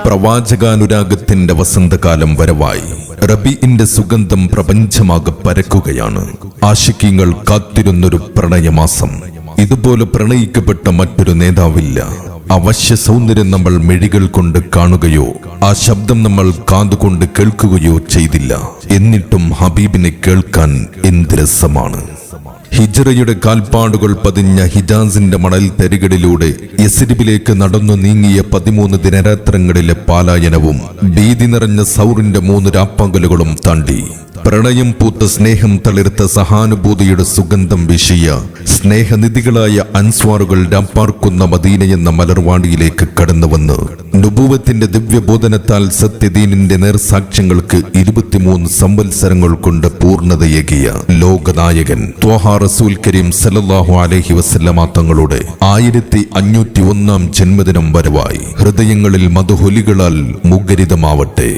പ്രവാചകാനുരാഗത്തിന്റെ വസന്തകാലം വരവായി. റബീഇന്റെ സുഗന്ധം പ്രപഞ്ചമാകെ പരക്കുകയാണ്. ആശിക്കീങ്ങൾ കാത്തിരുന്നൊരു പ്രണയമാസം. ഇതുപോലെ പ്രണയിക്കപ്പെട്ട മറ്റൊരു നേതാവില്ല. അവശ്യ സൗന്ദര്യം നമ്മൾ മിഴികൾ കൊണ്ട് കാണുകയോ ആ ശബ്ദം നമ്മൾ കാതുകൊണ്ട് കേൾക്കുകയോ ചെയ്തില്ല. എന്നിട്ടും ഹബീബിനെ കേൾക്കാൻ എന്ത് രസമാണ്. ഹിജ്റയുടെ കാൽപ്പാടുകൾ പതിഞ്ഞ ഹിജാസിന്റെ മണൽ തരികളിലൂടെ യസ്രിബിലേക്ക് നടന്നു നീങ്ങിയ 13 ദിനരാത്രങ്ങളിലെ പാലായനവും ഭീതി നിറഞ്ഞ സൗറിന്റെ 3 രാപ്പകലുകളും താണ്ടി പ്രണയം പൂത്ത സ്നേഹം തളിർത്ത സഹാനുഭൂതിയുടെ സുഗന്ധം വീശിയ സ്നേഹനിധികളായ അൻസ്വാറുകൾ രാപ്പാർക്കുന്ന മദീനയെന്ന മലർവാടിയിലേക്ക് കടന്നുവന്ന് നുബൂവത്തിന്റെ ദിവ്യബോധനത്താൽ സത്യദീനിന്റെ നേർസാക്ഷ്യങ്ങൾക്ക് 23 സംവത്സരങ്ങൾ കൊണ്ട് പൂർണ്ണതയേകിയ ലോകനായകൻ ത്വാഹാ റസൂൽ കരീം സല്ലല്ലാഹു അലൈഹി വസല്ലമ തങ്ങളുടെ 1501 ജന്മദിനം വരവായി. ഹൃദയങ്ങളിൽ മധുഹൊലികളാൽ മുഖരിതമാവട്ടെ.